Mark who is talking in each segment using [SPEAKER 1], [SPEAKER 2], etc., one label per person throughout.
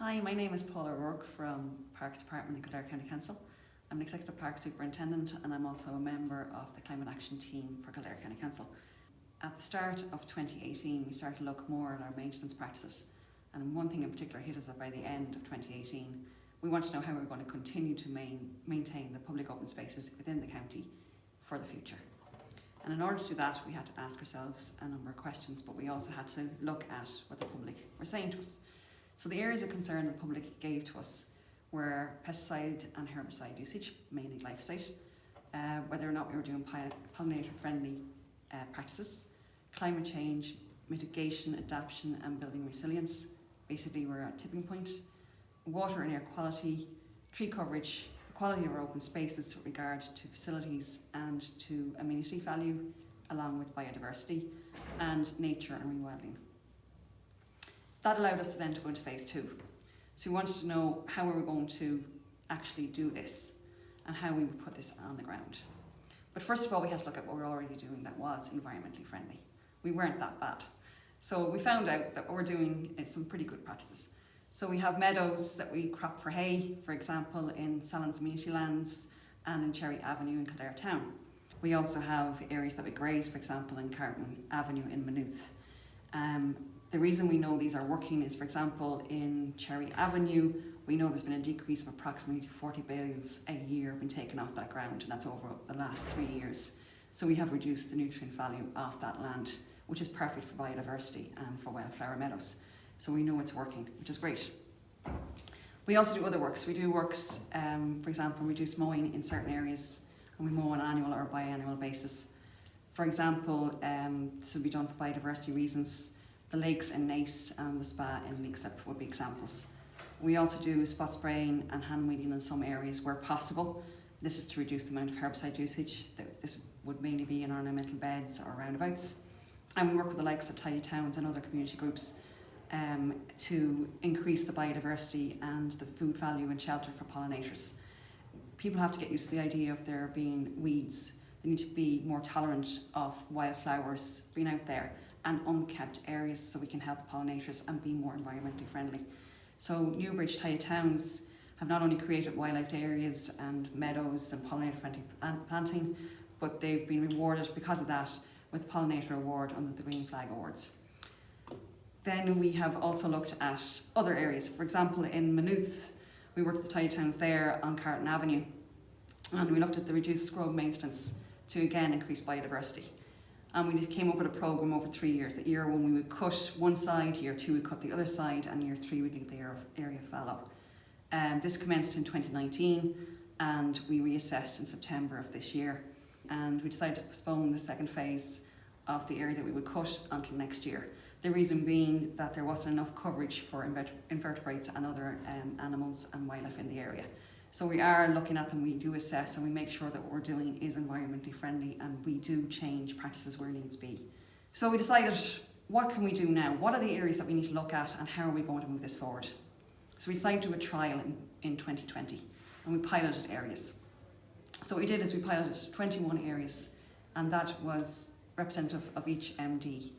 [SPEAKER 1] Hi, my name is Paula O'Rourke from Parks Department in Kildare County Council. I'm an Executive Parks Superintendent and I'm also a member of the Climate Action Team for Kildare County Council. At the start of 2018, we started to look more at our maintenance practices, and one thing in particular hit us that by the end of 2018, we want to know how we're going to continue to maintain the public open spaces within the county for the future. And in order to do that, we had to ask ourselves a number of questions, but we also had to look at what the public were saying to us. So the areas of concern the public gave to us were pesticide and herbicide usage, mainly glyphosate, whether or not we were doing pollinator-friendly practices, climate change, mitigation, adaptation and building resilience. Basically, we're at a tipping point. Water and air quality, tree coverage, the quality of our open spaces with regard to facilities and to amenity value, along with biodiversity and nature and rewilding. That allowed us to then go into phase 2. So we wanted to know how we were going to actually do this and how we would put this on the ground. But first of all, we had to look at what we were already doing that was environmentally friendly. We weren't that bad. So we found out that what we're doing is some pretty good practices. So we have meadows that we crop for hay, for example, in Salon's amenity lands and in Cherry Avenue in Kildare Town. We also have areas that we graze, for example, in Carton Avenue in Maynooth. The reason we know these are working is, for example, in Cherry Avenue, we know there's been a decrease of approximately 40 bales a year been taken off that ground, and that's over the last 3 years. So we have reduced the nutrient value of that land, which is perfect for biodiversity and for wildflower meadows. So we know it's working, which is great. We also do other works. We do works, for example, reduce mowing in certain areas, and we mow on an annual or biannual basis. For example, this would be done for biodiversity reasons. The lakes in Nace and the spa in Leixlip would be examples. We also do spot spraying and hand weeding in some areas where possible. This is to reduce the amount of herbicide usage. This would mainly be in ornamental beds or roundabouts. And we work with the likes of tidy towns and other community groups to increase the biodiversity and the food value and shelter for pollinators. People have to get used to the idea of there being weeds. They need to be more tolerant of wildflowers being out there and unkept areas so we can help the pollinators and be more environmentally friendly. So Newbridge Tidy Towns have not only created wildlife areas and meadows and pollinator friendly planting, but they've been rewarded because of that with the Pollinator Award under the Green Flag Awards. Then we have also looked at other areas. For example, in Maynooth, we worked with the Tidy Towns there on Carton Avenue, and we looked at the reduced scrub maintenance to again increase biodiversity. And we came up with a programme over 3 years. That year 1 we would cut one side, year 2 we cut the other side, and year 3 we'd leave the area fallow. This commenced in 2019 and we reassessed in September of this year. And we decided to postpone the second phase of the area that we would cut until next year. The reason being that there wasn't enough coverage for invertebrates and other animals and wildlife in the area. So we are looking at them, we do assess and we make sure that what we're doing is environmentally friendly, and we do change practices where needs be. So we decided, what can we do now? What are the areas that we need to look at and how are we going to move this forward? So we decided to do a trial in 2020 and we piloted areas. So what we did is we piloted 21 areas, and that was representative of each MD.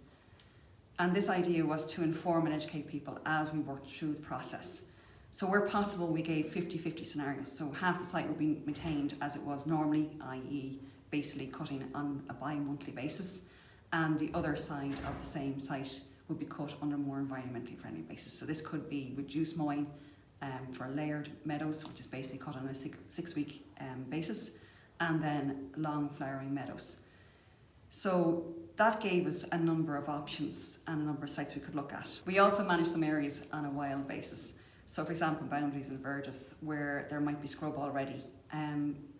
[SPEAKER 1] And this idea was to inform and educate people as we worked through the process. So where possible, we gave 50-50 scenarios. So half the site would be maintained as it was normally, i.e. basically cutting on a bi-monthly basis, and the other side of the same site would be cut under a more environmentally friendly basis. So this could be reduced mowing for layered meadows, which is basically cut on a 6-week basis, and then long flowering meadows. So that gave us a number of options and a number of sites we could look at. We also managed some areas on a wild basis. So for example, boundaries and verges where there might be scrub already.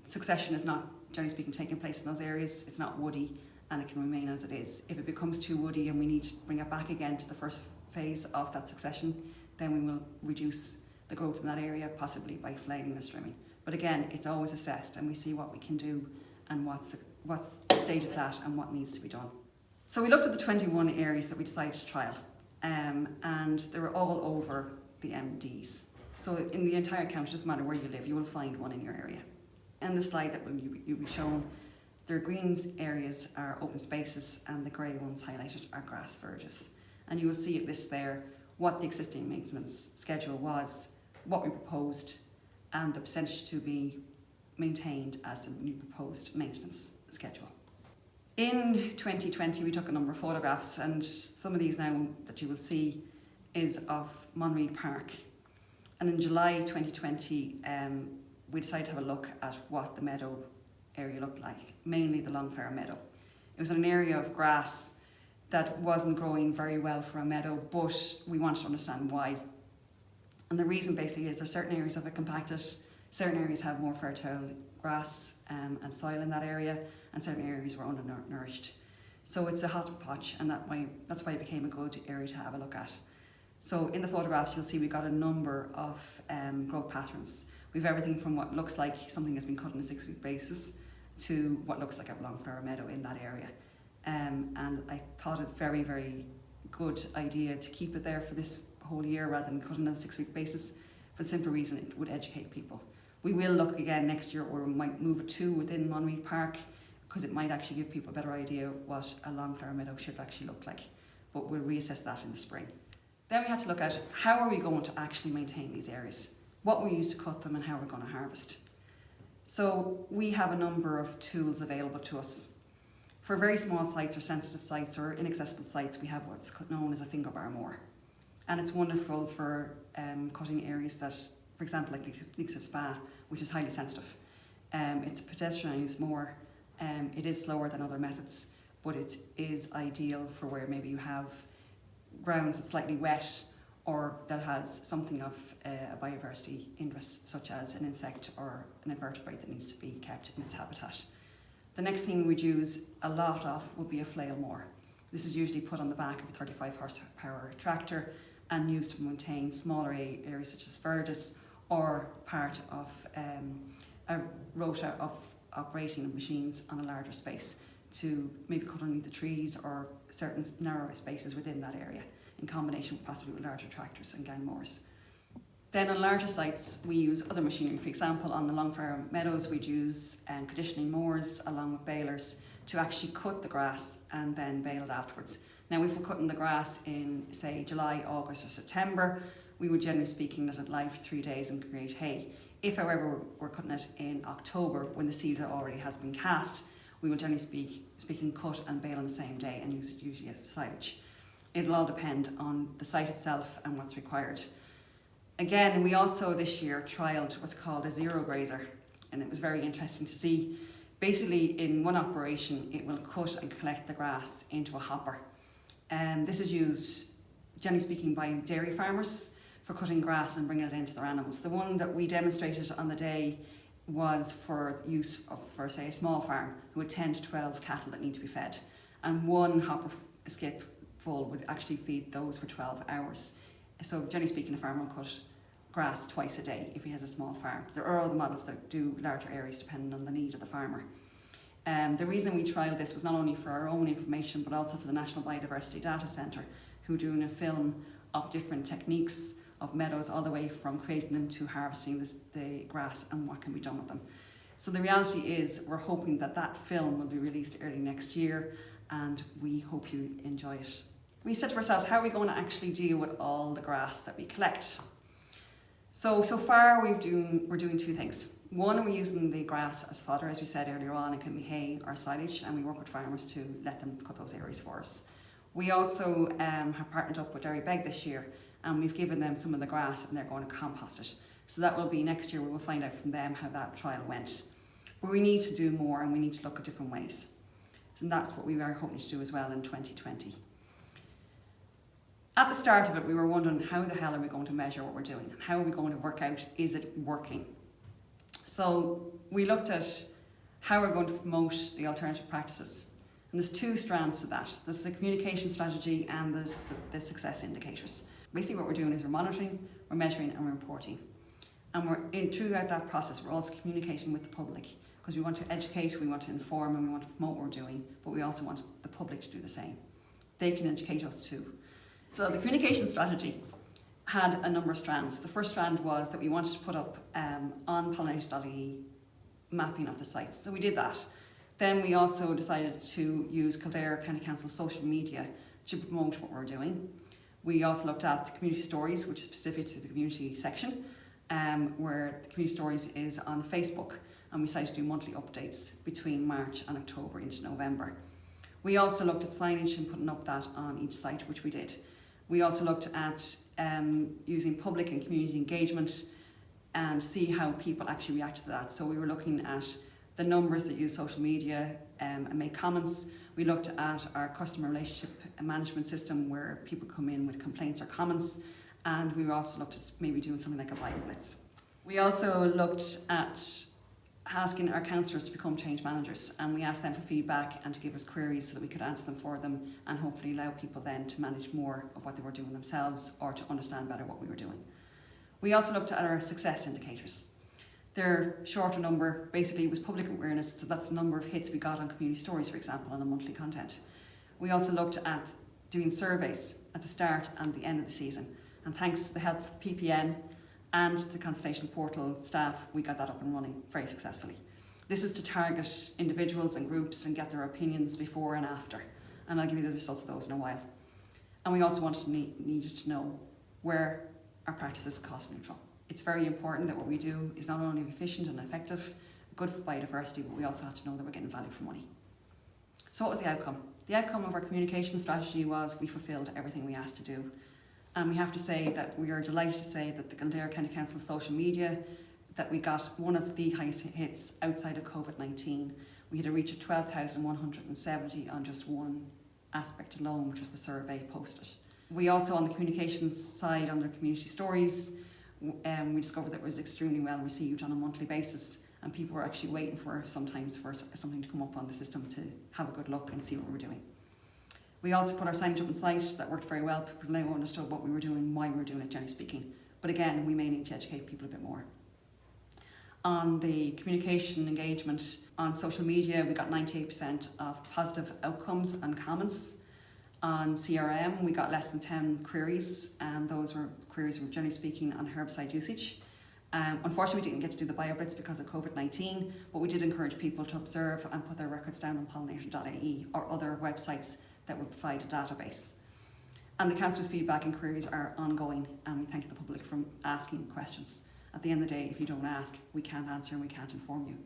[SPEAKER 1] Succession is not, generally speaking, taking place in those areas. It's not woody and it can remain as it is. If it becomes too woody and we need to bring it back again to the first phase of that succession, then we will reduce the growth in that area, possibly by flagging or trimming. But again, it's always assessed and we see what we can do and what stage it's at and what needs to be done. So we looked at the 21 areas that we decided to trial, and they were all over the MDs. So in the entire county, it doesn't matter where you live, you will find one in your area. And the slide that you'll be shown, the green areas are open spaces and the grey ones highlighted are grass verges. And you will see it lists there what the existing maintenance schedule was, what we proposed, and the percentage to be maintained as the new proposed maintenance schedule. In 2020 we took a number of photographs, and some of these now that you will see is of Monreid Park. And in July 2020 we decided to have a look at what the meadow area looked like, mainly the Longflower Meadow. It was an area of grass that wasn't growing very well for a meadow, but we wanted to understand why. And the reason basically is there's certain areas of it compacted, certain areas have more fertile grass and soil in that area, and certain areas were undernourished. So it's a hodgepodge, and that's why it became a good area to have a look at. So in the photographs you'll see we got a number of growth patterns. We've everything from what looks like something has been cut on a 6-week basis to what looks like a Longflower Meadow in that area. And I thought it very, very good idea to keep it there for this whole year rather than cutting on a 6-week basis, for the simple reason it would educate people. We will look again next year, or we might move it to within Monreid Park, because it might actually give people a better idea what a Longflower Meadow should actually look like. But we'll reassess that in the spring. Then we had to look at how are we going to actually maintain these areas, what we use to cut them, and how we're going to harvest. So we have a number of tools available to us. For very small sites or sensitive sites or inaccessible sites, we have what's known as a finger bar mower. And it's wonderful for cutting areas that, for example, like Leaks of Spa, which is highly sensitive. It's a pedestrianised mower. It is slower than other methods, but it is ideal for where maybe you have grounds that's slightly wet, or that has something of a biodiversity interest, such as an insect or an invertebrate that needs to be kept in its habitat. The next thing we'd use a lot of would be a flail mower. This is usually put on the back of a 35 horsepower tractor and used to maintain smaller areas such as verges, or part of a rota of operating machines on a larger space to maybe cut underneath the trees or certain narrow spaces within that area, in combination possibly with larger tractors and gang mowers. Then on larger sites we use other machinery. For example, on the Longflower Meadows we'd use conditioning mowers along with balers to actually cut the grass and then bale it afterwards. Now if we're cutting the grass in say July, August or September, we would generally speaking let it lie for 3 days and create hay. If however we're cutting it in October when the seed already has been cast, we will generally speaking cut and bale on the same day and use it usually as silage. It'll all depend on the site itself and what's required. Again, we also this year trialled what's called a zero grazer, and it was very interesting to see. Basically in one operation it will cut and collect the grass into a hopper. This is used generally speaking by dairy farmers for cutting grass and bringing it into their animals. The one that we demonstrated on the day was for use for say a small farm who had 10 to 12 cattle that need to be fed, and one hopper skip full would actually feed those for 12 hours. So generally speaking, a farmer will cut grass twice a day if he has a small farm. There are other models that do larger areas depending on the need of the farmer. The reason we trialled this was not only for our own information but also for the National Biodiversity Data Centre, who are doing a film of different techniques of meadows all the way from creating them to harvesting the grass and what can be done with them. So the reality is we're hoping that that film will be released early next year, and we hope you enjoy it. We said to ourselves, how are we going to actually deal with all the grass that we collect? So far we're doing 2 things. One, we're using the grass as fodder, as we said earlier on. It can be hay or silage, and we work with farmers to let them cut those areas for us. We also have partnered up with Derry Beg this year, and we've given them some of the grass and they're going to compost it. So that will be next year. We will find out from them how that trial went. But we need to do more, and we need to look at different ways. And that's what we are hoping to do as well in 2020. At the start of it, we were wondering how the hell are we going to measure what we're doing, and how are we going to work out, is it working? So we looked at how we're going to promote the alternative practices. And there's 2 strands to that. There's the communication strategy and there's the success indicators. Basically what we're doing is we're monitoring, we're measuring and we're reporting. And throughout that process we're also communicating with the public, because we want to educate, we want to inform and we want to promote what we're doing, but we also want the public to do the same. They can educate us too. So the communication strategy had a number of strands. The first strand was that we wanted to put up on pollinator.ie mapping of the sites. So we did that. Then we also decided to use Kildare County Council social media to promote what we're doing. We also looked at community stories, which is specific to the community section, where the community stories is on Facebook, and we decided to do monthly updates between March and October into November. We also looked at signage and putting up that on each site, which we did. We also looked at using public and community engagement and see how people actually reacted to that. So we were looking at the numbers that use social media and make comments. We looked at our customer relationship management system where people come in with complaints or comments, and we also looked at maybe doing something like a bio blitz. We also looked at asking our councillors to become change managers, and we asked them for feedback and to give us queries so that we could answer them for them and hopefully allow people then to manage more of what they were doing themselves or to understand better what we were doing. We also looked at our success indicators. Their shorter number basically was public awareness, so that's the number of hits we got on community stories, for example, on a monthly content. We also looked at doing surveys at the start and the end of the season, and thanks to the help of the PPN and the consultation portal staff, we got that up and running very successfully. This is to target individuals and groups and get their opinions before and after, and I'll give you the results of those in a while. And we also needed to know where our practices are cost neutral. It's very important that what we do is not only efficient and effective, good for biodiversity, but we also have to know that we're getting value for money. So what was the outcome? The outcome of our communication strategy was we fulfilled everything we asked to do. And we have to say that we are delighted to say that the Kildare County Council social media, that we got one of the highest hits outside of COVID-19. We had a reach of 12,170 on just one aspect alone, which was the survey posted. We also, on the communications side, under community stories, we discovered that it was extremely well received on a monthly basis, and people were actually waiting sometimes for something to come up on the system to have a good look and see what we were doing. We also put our signage up on site. That worked very well. People now understood what we were doing, why we were doing it, generally speaking. But again, we may need to educate people a bit more. On the communication engagement on social media, we got 98% of positive outcomes and comments. On CRM, we got less than 10 queries, and those queries were generally speaking on herbicide usage. Unfortunately, we didn't get to do the BioBlitz because of COVID-19, but we did encourage people to observe and put their records down on pollinator.ie or other websites that would provide a database. And the councillors' feedback and queries are ongoing, and we thank the public for asking questions. At the end of the day, if you don't ask, we can't answer and we can't inform you.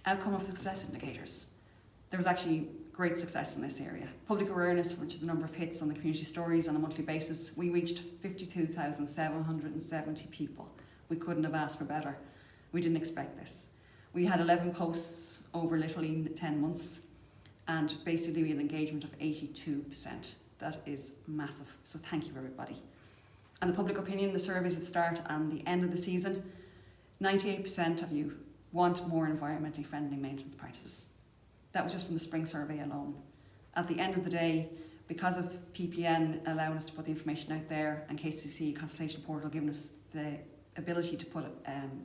[SPEAKER 1] Outcome of success indicators. There was actually great success in this area. Public awareness, which is the number of hits on the community stories on a monthly basis, we reached 52,770 people. We couldn't have asked for better. We didn't expect this. We had 11 posts over literally 10 months, and basically we had an engagement of 82%. That is massive, so thank you everybody. And the public opinion, the surveys at the start and the end of the season, 98% of you want more environmentally friendly maintenance practices. That was just from the spring survey alone. At the end of the day, because of PPN allowing us to put the information out there and KCC consultation portal giving us the ability to put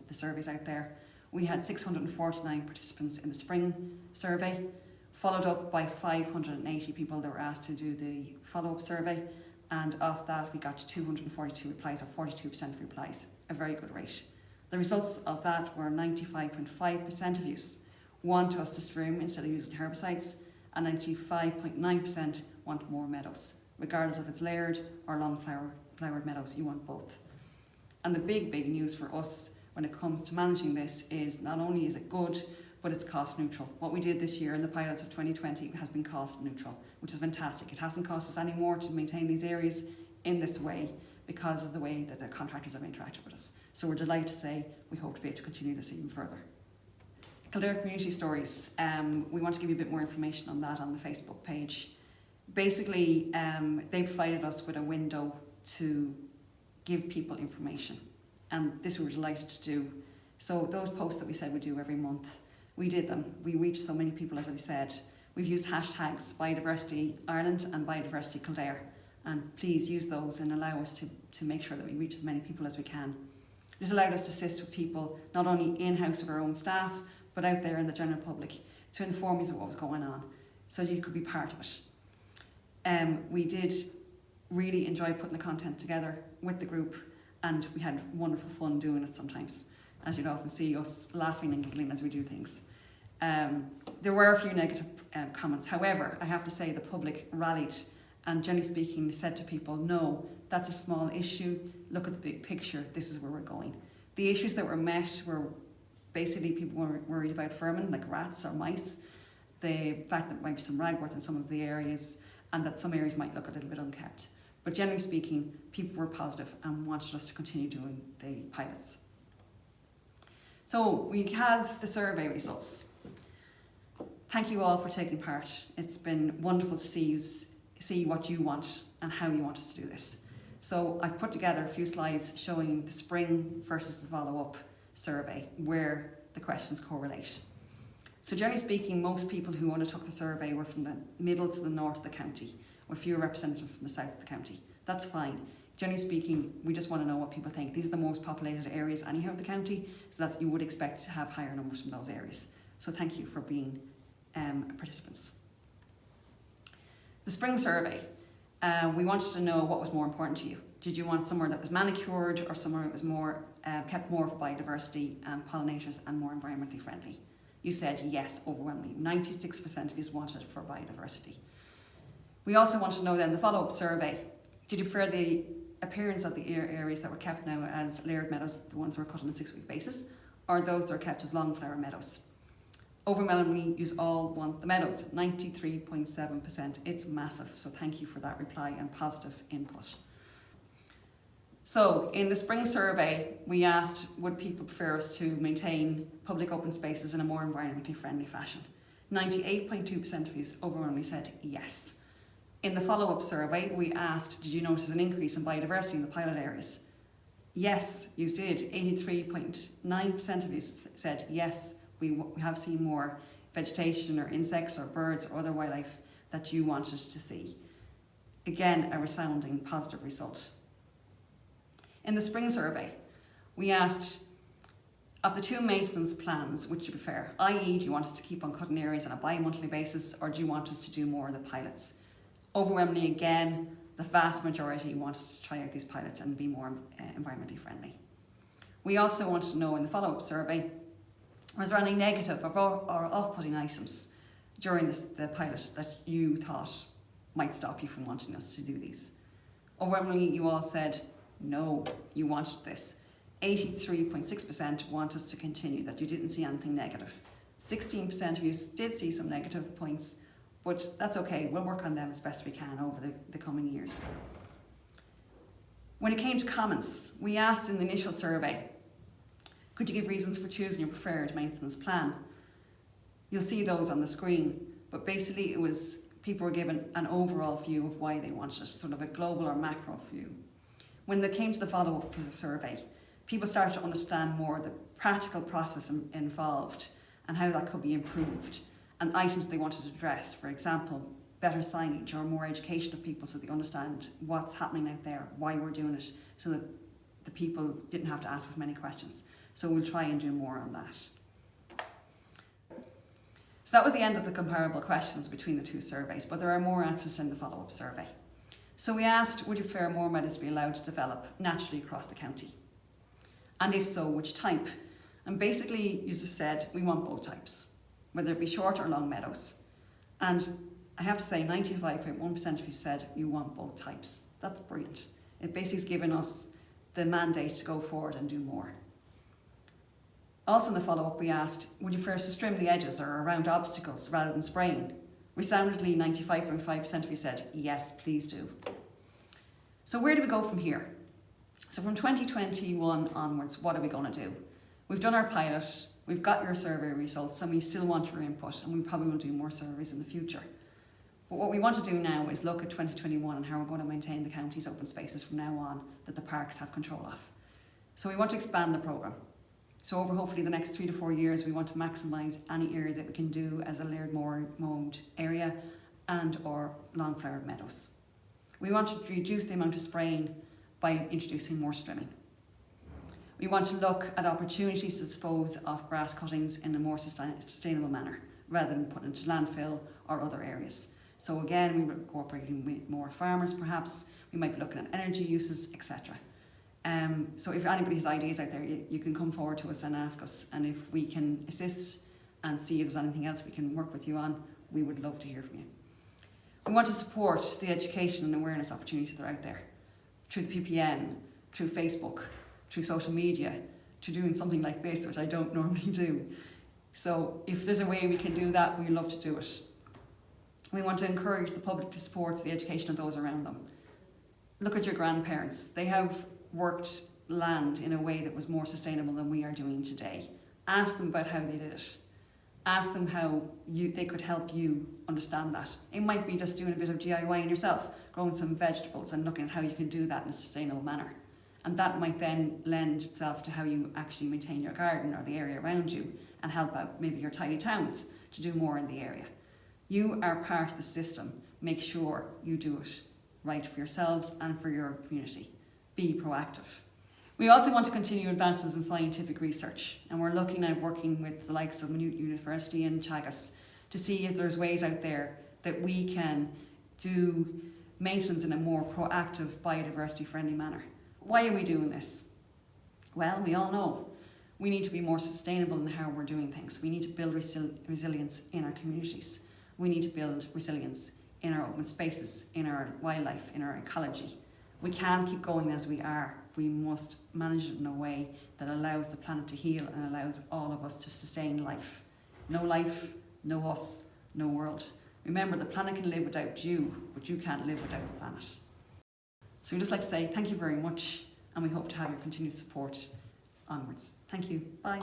[SPEAKER 1] the surveys out there, we had 649 participants in the spring survey, followed up by 580 people that were asked to do the follow-up survey, and of that we got 242 replies, or 42% replies, a very good rate. The results of that were 95.5% of use want us to stream instead of using herbicides, and 95.9% want more meadows. Regardless if it's layered or long flowered meadows, you want both. And the big news for us when it comes to managing this is not only is it good, but it's cost neutral. What we did this year in the pilots of 2020 has been cost neutral, which is fantastic. It hasn't cost us any more to maintain these areas in this way because of the way that the contractors have interacted with us. So we're delighted to say we hope to be able to continue this even further. Kildare Community Stories, we want to give you a bit more information on that on the Facebook page. Basically, they provided us with a window to give people information, and this we were delighted to do. So those posts that we said we'd do every month, we did them. We reached so many people, as I said. We've used hashtags Biodiversity Ireland and Biodiversity Kildare, and please use those and allow us to make sure that we reach as many people as we can. This allowed us to assist with people, not only in-house with our own staff, but out there in the general public, to inform you of what was going on, so you could be part of it. We did really enjoy putting the content together with the group, and we had wonderful fun doing it sometimes, as you'd often see us laughing and giggling as we do things. There were a few negative comments. However, I have to say the public rallied and generally speaking said to people, no, that's a small issue, look at the big picture, this is where we're going. The issues that were met were basically people were worried about vermin like rats or mice, the fact that there might be some ragwort in some of the areas, and that some areas might look a little bit unkept. But generally speaking, people were positive and wanted us to continue doing the pilots. So we have the survey results. Thank you all for taking part. It's been wonderful to see what you want and how you want us to do this. So I've put together a few slides showing the spring versus the follow-up survey, where the questions correlate. So generally speaking, most people who undertook the survey were from the middle to the north of the county, with fewer representatives from the south of the county. That's fine. Generally speaking, we just want to know what people think. These are the most populated areas anyhow of the county, so that you would expect to have higher numbers from those areas. So thank you for being participants. The spring survey, we wanted to know what was more important to you. Did you want somewhere that was manicured or somewhere that was more kept more for biodiversity and pollinators and more environmentally friendly? You said yes overwhelmingly. 96% of you wanted it for biodiversity. We also want to know then the follow-up survey. Did you prefer the appearance of the areas that were kept now as layered meadows, the ones that were cut on a 6-week basis, or those that are kept as long flower meadows? Overwhelmingly, you all want the meadows, 93.7%. It's massive, so thank you for that reply and positive input. So in the spring survey, we asked, would people prefer us to maintain public open spaces in a more environmentally friendly fashion? 98.2% of you overwhelmingly said yes. In the follow-up survey, we asked, did you notice an increase in biodiversity in the pilot areas? Yes, you did. 83.9% of you said yes, we have seen more vegetation or insects or birds or other wildlife that you wanted to see. Again, a resounding positive result. In the spring survey, we asked, of the two maintenance plans, which you prefer, i.e. do you want us to keep on cutting areas on a bi-monthly basis, or do you want us to do more of the pilots? Overwhelmingly again, the vast majority want us to try out these pilots and be more environmentally friendly. We also wanted to know in the follow-up survey, was there any negative or off-putting items during the pilot that you thought might stop you from wanting us to do these? Overwhelmingly, you all said no, you wanted this. 83.6% want us to continue, that you didn't see anything negative. 16% of you did see some negative points, but that's okay, we'll work on them as best we can over the coming years. When it came to comments, we asked in the initial survey, could you give reasons for choosing your preferred maintenance plan? You'll see those on the screen, but basically it was people were given an overall view of why they wanted it, sort of a global or macro view. When they came to the follow-up for the survey, people started to understand more the practical process involved and how that could be improved, and items they wanted to address. For example, better signage or more education of people so they understand what's happening out there, why we're doing it, so that the people didn't have to ask as many questions. So we'll try and do more on that. So that was the end of the comparable questions between the two surveys, but there are more answers in the follow-up survey. So we asked, would you prefer more meadows to be allowed to develop naturally across the county? And if so, which type? And basically, you said, we want both types, whether it be short or long meadows. And I have to say, 95.1% of you said you want both types. That's brilliant. It basically has given us the mandate to go forward and do more. Also in the follow-up, we asked, would you prefer us to trim the edges or around obstacles rather than spraying? Resoundingly, 95.5% of you said, yes, please do. So where do we go from here? So from 2021 onwards, what are we going to do? We've done our pilot, we've got your survey results, and we still want your input, and we probably will do more surveys in the future. But what we want to do now is look at 2021 and how we're going to maintain the county's open spaces from now on that the parks have control of. So we want to expand the programme. So over hopefully the next 3 to 4 years, we want to maximise any area that we can do as a layered mowed area and or long flowered meadows. We want to reduce the amount of spraying by introducing more trimming. We want to look at opportunities to dispose of grass cuttings in a more sustainable manner, rather than put into landfill or other areas. So again, we're incorporating with more farmers perhaps, we might be looking at energy uses, etc. So if anybody has ideas out there, you can come forward to us and ask us, and if we can assist and see if there's anything else we can work with you on, we would love to hear from you. We want to support the education and awareness opportunities that are out there through the PPN, through Facebook, through social media, through doing something like this, which I don't normally do. So if there's a way we can do that, we love to do it. We want to encourage the public to support the education of those around them. Look at your grandparents. They have worked land in a way that was more sustainable than we are doing today. Ask them about how they did it. Ask them how they could help you understand that. It might be just doing a bit of DIY yourself, growing some vegetables and looking at how you can do that in a sustainable manner. And that might then lend itself to how you actually maintain your garden or the area around you and help out maybe your tiny towns to do more in the area. You are part of the system. Make sure you do it right for yourselves and for your community. Be proactive. We also want to continue advances in scientific research, and we're looking at working with the likes of Maynooth University and Teagasc to see if there's ways out there that we can do maintenance in a more proactive, biodiversity friendly manner. Why are we doing this? Well, we all know we need to be more sustainable in how we're doing things. We need to build resilience in our communities. We need to build resilience in our open spaces, in our wildlife, in our ecology. We can't keep going as we are. We must manage it in a way that allows the planet to heal and allows all of us to sustain life. No us, no world. Remember, the planet can live without you, but you can't live without the planet. So we'd just like to say thank you very much, and we hope to have your continued support onwards. Thank you. Bye.